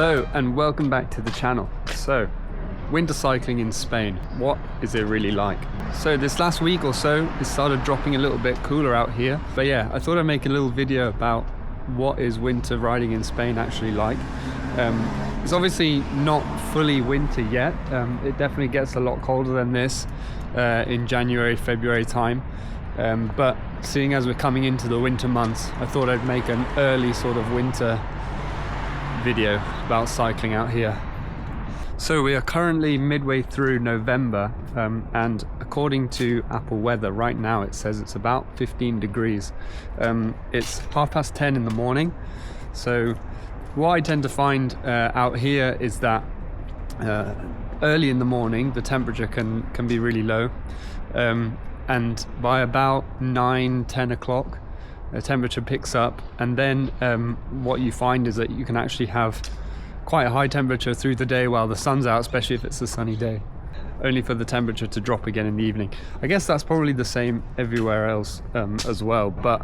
Hello and welcome back to the channel. So, winter cycling in Spain, what is it really like? So this last week or so, it started dropping a little bit cooler out here. But yeah, I thought I'd make a little video about what is winter riding in Spain actually like. It's obviously not fully winter yet. It definitely gets a lot colder than this in January, February time. But seeing as we're coming into the winter months, I thought I'd make an early sort of winter video about cycling out here. So we are currently midway through November, and according to Apple Weather right now it says it's about 15 degrees. It's 10:30 in the morning. So what I tend to find out here is that early in the morning the temperature can be really low, and by about 9-10 o'clock the temperature picks up, and then what you find is that you can actually have quite a high temperature through the day while the sun's out, especially if it's a sunny day, only for the temperature to drop again in the evening. I guess that's probably the same everywhere else as well, but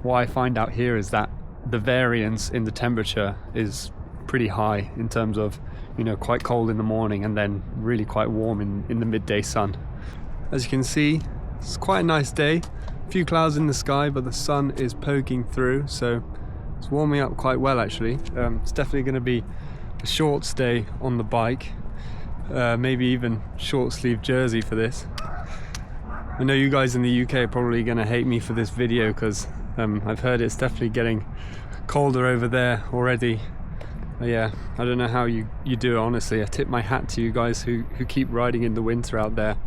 what I find out here is that the variance in the temperature is pretty high in terms of, you know, quite cold in the morning and then really quite warm in the midday sun. As you can see, it's quite a nice day. A few clouds in the sky, but the sun is poking through, so it's warming up quite well actually. It's definitely going to be a short stay on the bike, maybe even short sleeve jersey for this. I know you guys in the UK are probably going to hate me for this video because I've heard it's definitely getting colder over there already. But yeah, I don't know how you do it, honestly. I tip my hat to you guys who keep riding in the winter out there.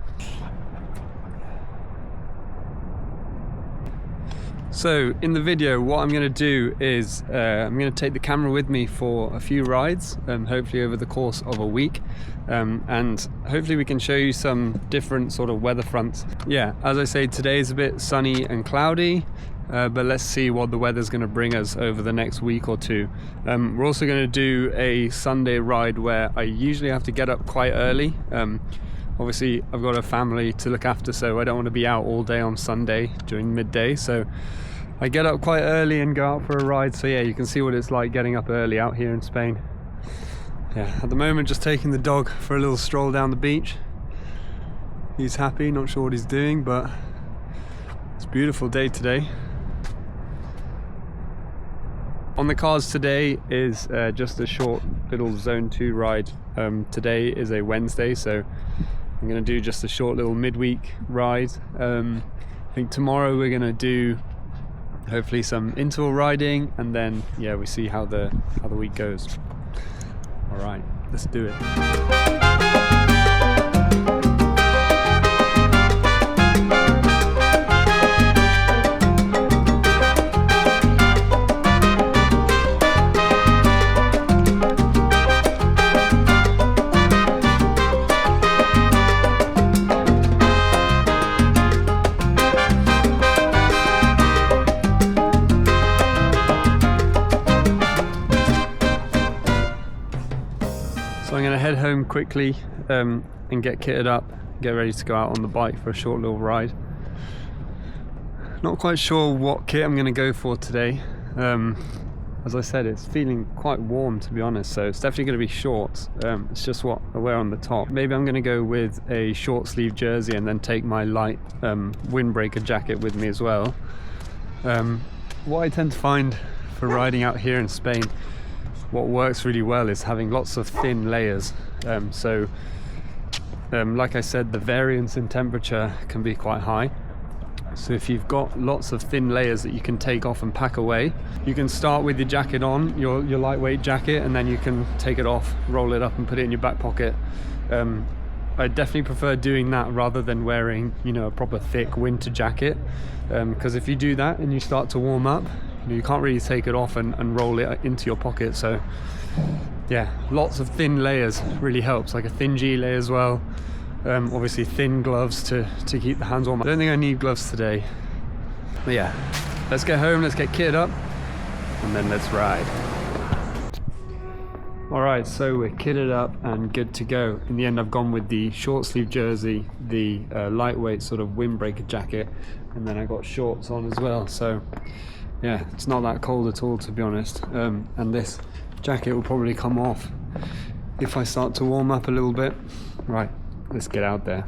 So in the video, what I'm going to do is I'm going to take the camera with me for a few rides, hopefully over the course of a week, and hopefully we can show you some different sort of weather fronts. Yeah, as I say, today is a bit sunny and cloudy, but let's see what the weather's going to bring us over the next week or two. We're also going to do a Sunday ride where I usually have to get up quite early. Obviously I've got a family to look after, so I don't want to be out all day on Sunday during midday, so I get up quite early and go out for a ride. So yeah, you can see what it's like getting up early out here in Spain. Yeah, at the moment just taking the dog for a little stroll down the beach. He's happy, not sure what he's doing, but it's a beautiful day today. On the cards today is just a short little zone 2 ride. Today is a Wednesday, so I'm going to do just a short little midweek ride. I think tomorrow we're going to do hopefully some interval riding, and then yeah, we see how the week goes. All right, let's do it. So I'm going to head home quickly and get kitted up, get ready to go out on the bike for a short little ride. Not quite sure what kit I'm going to go for today. As I said, it's feeling quite warm, to be honest, so it's definitely going to be shorts. It's just what I wear on the top. Maybe I'm going to go with a short sleeve jersey and then take my light windbreaker jacket with me as well. What I tend to find for riding out here in Spain, what works really well is having lots of thin layers. Like I said, the variance in temperature can be quite high. So if you've got lots of thin layers that you can take off and pack away, you can start with your jacket on, your lightweight jacket, and then you can take it off, roll it up and put it in your back pocket. I definitely prefer doing that rather than wearing, you know, a proper thick winter jacket, because if you do that and you start to warm up, you can't really take it off and roll it into your pocket. So yeah, lots of thin layers really helps, like a thin gilet as well. Obviously thin gloves to keep the hands warm. I don't think I need gloves today, but yeah, let's get home, let's get kitted up, and then let's ride. Alright, so we're kitted up and good to go. In the end I've gone with the short sleeve jersey, the lightweight sort of windbreaker jacket, and then I got shorts on as well. So yeah, it's not that cold at all, to be honest. And this jacket will probably come off if I start to warm up a little bit. Right, let's get out there.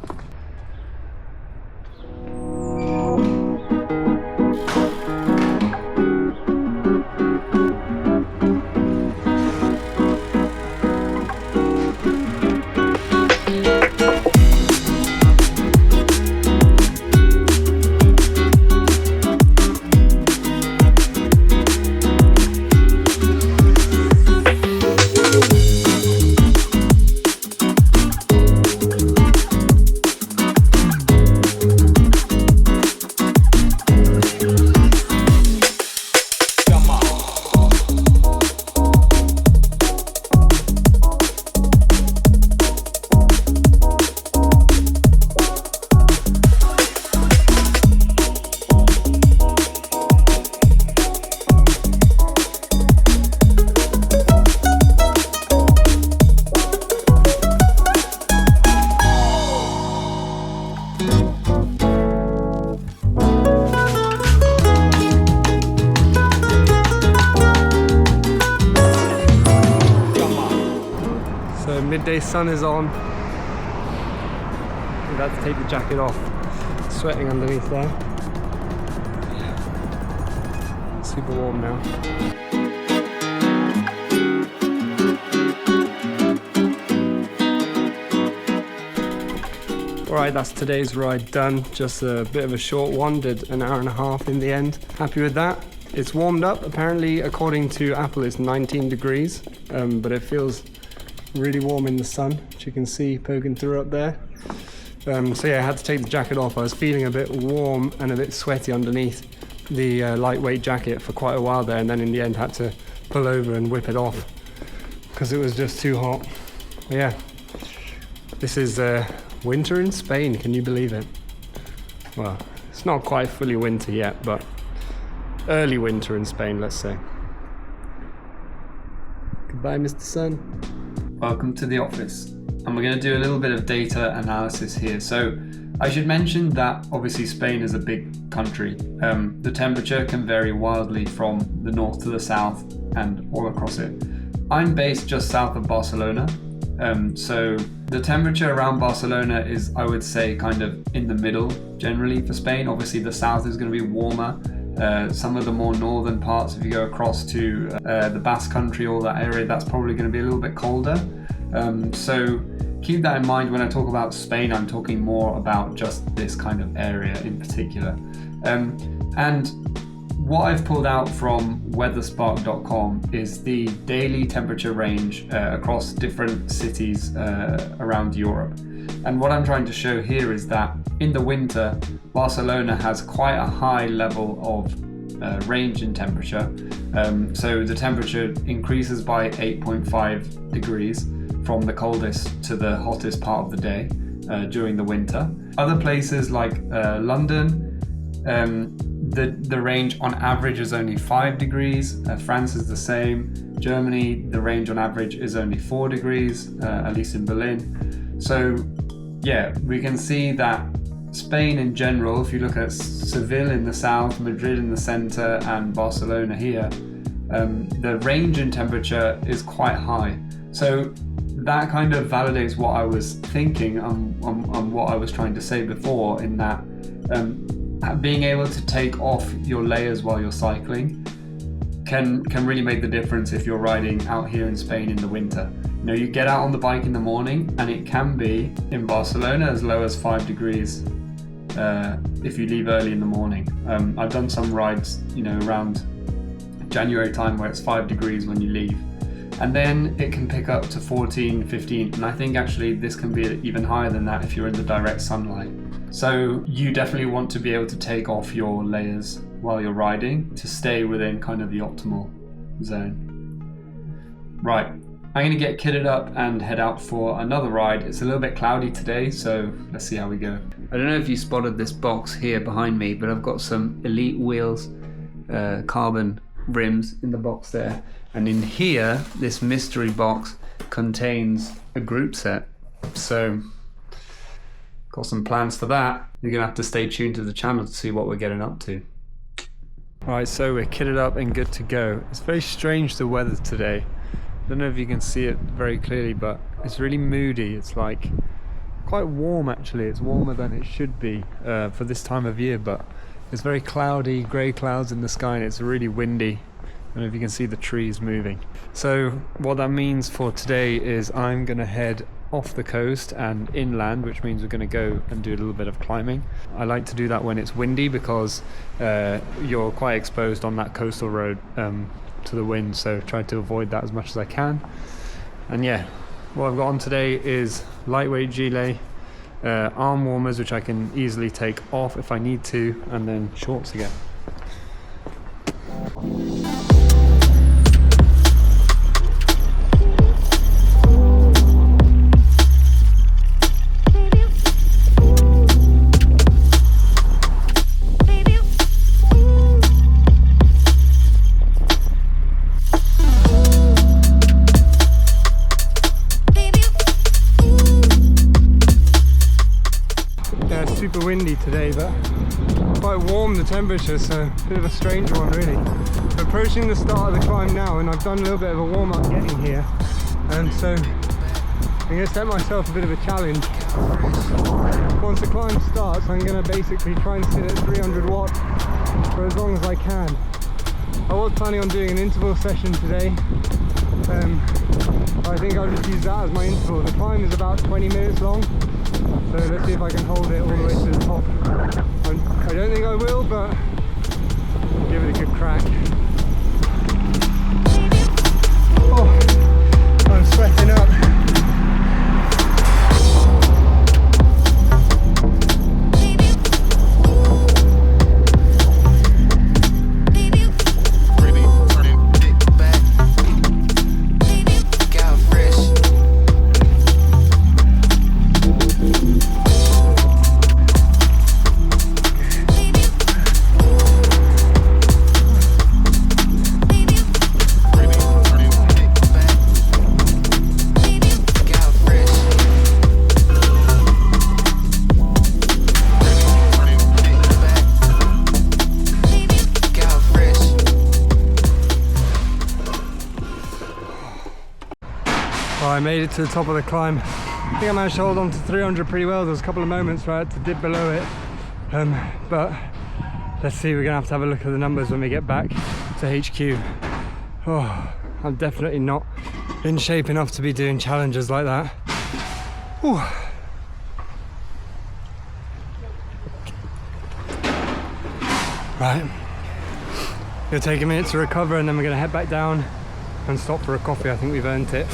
Midday sun is on. I'm about to take the jacket off. Sweating underneath there. Super warm now. Alright, that's today's ride done. Just a bit of a short one, did an hour and a half in the end. Happy with that. It's warmed up. Apparently, according to Apple, it's 19 degrees, but it feels really warm in the sun, which you can see poking through up there. So yeah, I had to take the jacket off. I was feeling a bit warm and a bit sweaty underneath the lightweight jacket for quite a while there, and then in the end had to pull over and whip it off because it was just too hot. But yeah, this is winter in Spain. Can you believe it? Well, it's not quite fully winter yet, but early winter in Spain, let's say. Goodbye, Mr. Sun. Welcome to the office, and we're going to do a little bit of data analysis here. So I should mention that obviously Spain is a big country. The temperature can vary wildly from the north to the south and all across it. I'm based just south of Barcelona, so the temperature around Barcelona is, I would say, kind of in the middle generally for Spain. Obviously the south is going to be warmer. Some of the more northern parts, if you go across to the Basque Country, all that area, that's probably going to be a little bit colder. So keep that in mind when I talk about Spain. I'm talking more about just this kind of area in particular. And what I've pulled out from weatherspark.com is the daily temperature range across different cities around Europe. And what I'm trying to show here is that in the winter, Barcelona has quite a high level of range in temperature. So the temperature increases by 8.5 degrees from the coldest to the hottest part of the day during the winter. Other places like London, the range on average is only 5 degrees. France is the same. Germany, the range on average is only 4 degrees, at least in Berlin. So yeah, we can see that Spain in general, if you look at Seville in the south, Madrid in the center, and Barcelona here, the range in temperature is quite high. So that kind of validates what I was thinking on what I was trying to say before, in that being able to take off your layers while you're cycling can really make the difference if you're riding out here in Spain in the winter. You know, you get out on the bike in the morning and it can be in Barcelona as low as 5 degrees if you leave early in the morning. I've done some rides, you know, around January time where it's 5 degrees when you leave, and then it can pick up to 14, 15, and I think actually this can be even higher than that if you're in the direct sunlight. So you definitely want to be able to take off your layers while you're riding to stay within kind of the optimal zone. Right, I'm going to get kitted up and head out for another ride. It's a little bit cloudy today, so let's see how we go. I don't know if you spotted this box here behind me, but I've got some Elite Wheels carbon rims in the box there. And in here, this mystery box contains a group set. So, got some plans for that. You're going to have to stay tuned to the channel to see what we're getting up to. Alright, so we're kitted up and good to go. It's very strange the weather today. don't know if you can see it very clearly, but it's really moody. It's like quite warm actually. It's warmer than it should be for this time of year, but it's very cloudy, grey clouds in the sky, and it's really windy. I don't know if you can see the trees moving. So what that means for today is I'm gonna head off the coast and inland, which means we're going to go and do a little bit of climbing. I like to do that when it's windy because you're quite exposed on that coastal road to the wind, so try to avoid that as much as I can. And yeah, what I've got on today is lightweight gilet, arm warmers which I can easily take off if I need to, and then shorts again. Super windy today, but quite warm the temperature, so a bit of a strange one really. We're approaching the start of the climb now, and I've done a little bit of a warm-up getting here, and so I'm going to set myself a bit of a challenge. Once the climb starts, I'm going to basically try and sit at 300 watts for as long as I can. I was planning on doing an interval session today. I think I'll just use that as my interval. The climb is about 20 minutes long, so let's see if I can hold it all the way to the top. I don't think I will, but I'll give it a good crack. Oh, I'm sweating up. I made it to the top of the climb. I think I managed to hold on to 300 pretty well. There was a couple of moments where I had to dip below it, but let's see, we're gonna have to have a look at the numbers when we get back to HQ. Oh, I'm definitely not in shape enough to be doing challenges like that. Whew. Right, gonna take a minute to recover, and then we're gonna head back down and stop for a coffee. I think we've earned it.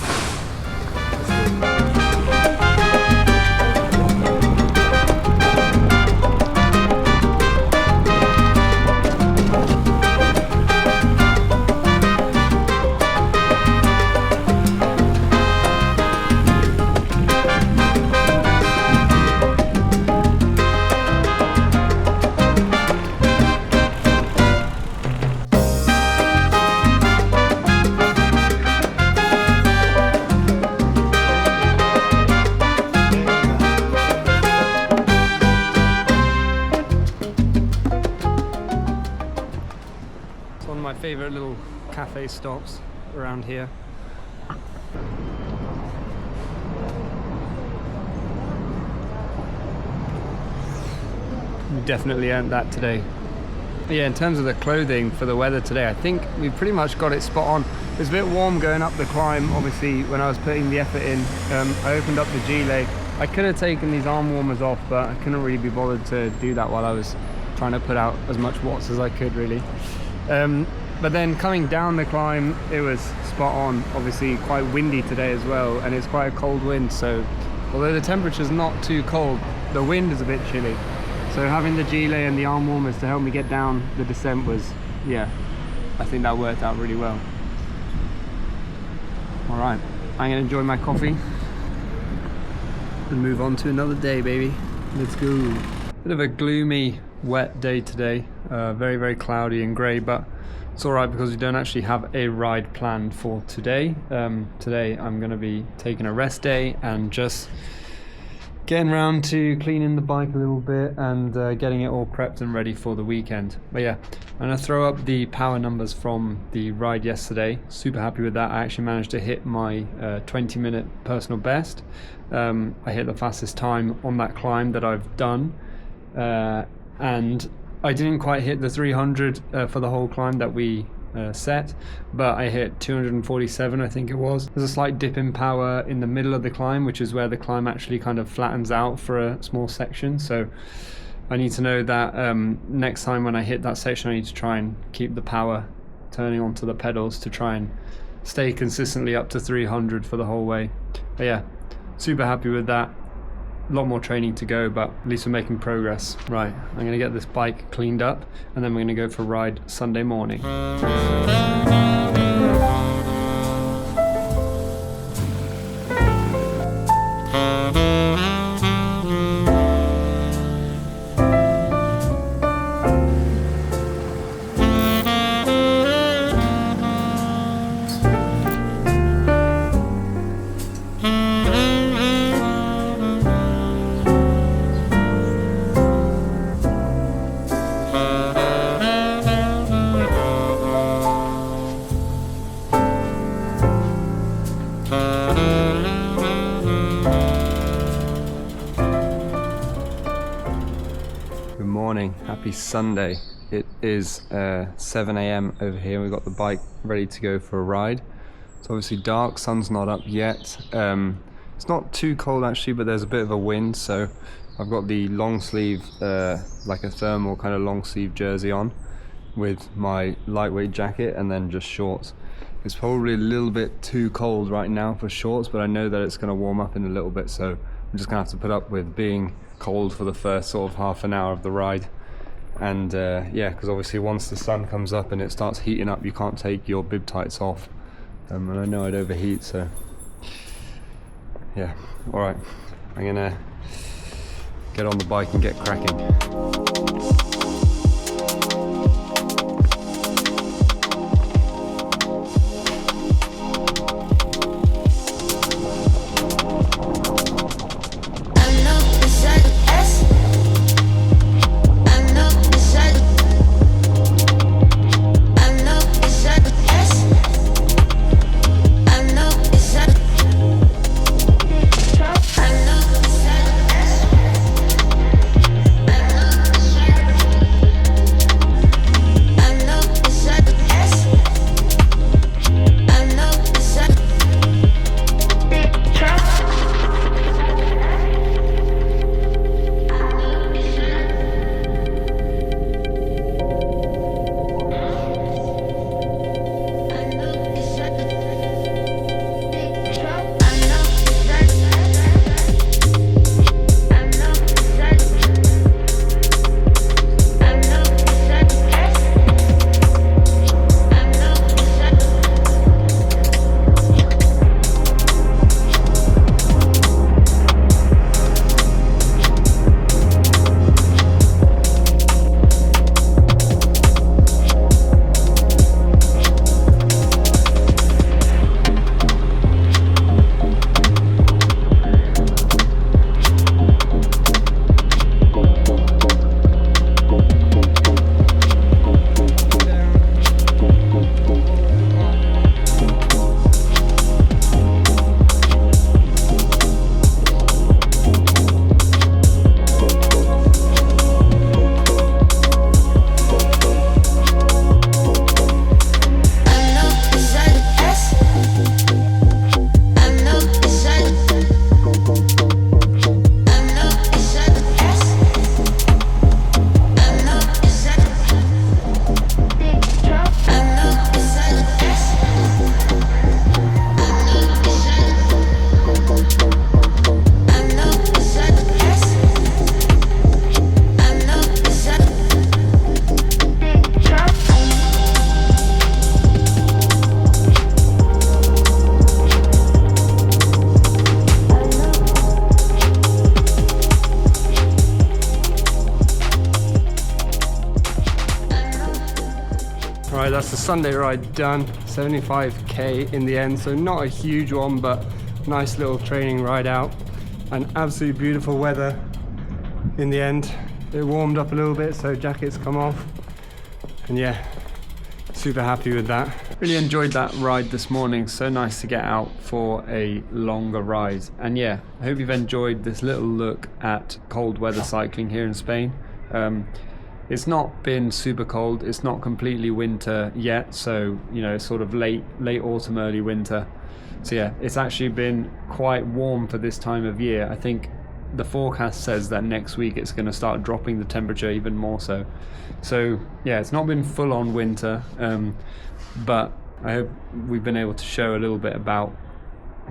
Favorite little cafe stops around here. We definitely earned that today. Yeah, in terms of the clothing for the weather today, I think we pretty much got it spot on. It was a bit warm going up the climb, obviously, when I was putting the effort in. I opened up the gilet. I could have taken these arm warmers off, but I couldn't really be bothered to do that while I was trying to put out as much watts as I could, really. But then coming down the climb, it was spot on. Obviously quite windy today as well, and it's quite a cold wind, so although the temperature's not too cold, the wind is a bit chilly. So having the gilet and the arm warmers to help me get down the descent was, yeah, I think that worked out really well. All right, I'm gonna enjoy my coffee and move on to another day, baby. Let's go. Bit of a gloomy, wet day today. Very, very cloudy and grey, but it's alright because we don't actually have a ride planned for today. Today I'm going to be taking a rest day and just getting around to cleaning the bike a little bit and getting it all prepped and ready for the weekend. But yeah, I'm gonna throw up the power numbers from the ride yesterday. Super happy with that. I actually managed to hit my 20-minute personal best. I hit the fastest time on that climb that I've done, and I didn't quite hit the 300 for the whole climb that we set, but I hit 247, I think it was. There's a slight dip in power in the middle of the climb, which is where the climb actually kind of flattens out for a small section. So I need to know that next time when I hit that section, I need to try and keep the power turning onto the pedals to try and stay consistently up to 300 for the whole way. But yeah, super happy with that. A lot more training to go, but at least we're making progress. Right, I'm going to get this bike cleaned up and then we're going to go for a ride Sunday morning. Happy Sunday. It is 7 AM over here. We've got the bike ready to go for a ride. It's obviously dark, sun's not up yet. It's not too cold actually, but there's a bit of a wind, so I've got the long sleeve, like a thermal kind of long sleeve jersey on with my lightweight jacket and then just shorts. It's probably a little bit too cold right now for shorts, but I know that it's going to warm up in a little bit, so I'm just going to have to put up with being cold for the first sort of half an hour of the ride. And yeah, because obviously once the sun comes up and it starts heating up, you can't take your bib tights off, and I know I'd overheat, so yeah. Alright, I'm gonna get on the bike and get cracking. Right, that's the Sunday ride done. 75k in the end, so not a huge one, but nice little training ride out. and absolutely beautiful weather in the end. It warmed up a little bit, so jackets come off, and yeah, super happy with that. Really enjoyed that ride this morning. So nice to get out for a longer ride. And yeah, I hope you've enjoyed this little look at cold weather cycling here in Spain. It's not been super cold, it's not completely winter yet, so you know, it's sort of late autumn, early winter. So yeah, it's actually been quite warm for this time of year. I think the forecast says that next week it's going to start dropping the temperature even more so. So yeah, it's not been full on winter, but I hope we've been able to show a little bit about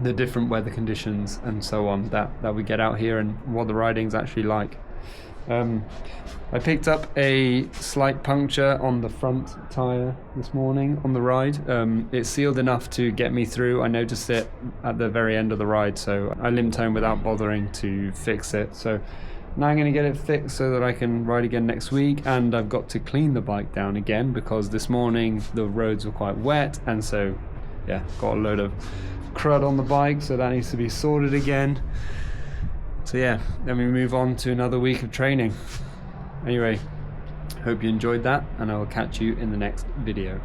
the different weather conditions and so on that we get out here and what the riding's actually like. I picked up a slight puncture on the front tyre this morning on the ride. It's sealed enough to get me through. I noticed it at the very end of the ride, so I limped home without bothering to fix it. So now I'm going to get it fixed so that I can ride again next week, and I've got to clean the bike down again because this morning the roads were quite wet, and so yeah, got a load of crud on the bike, so that needs to be sorted again. So yeah, then we move on to another week of training. Anyway, hope you enjoyed that, and I will catch you in the next video.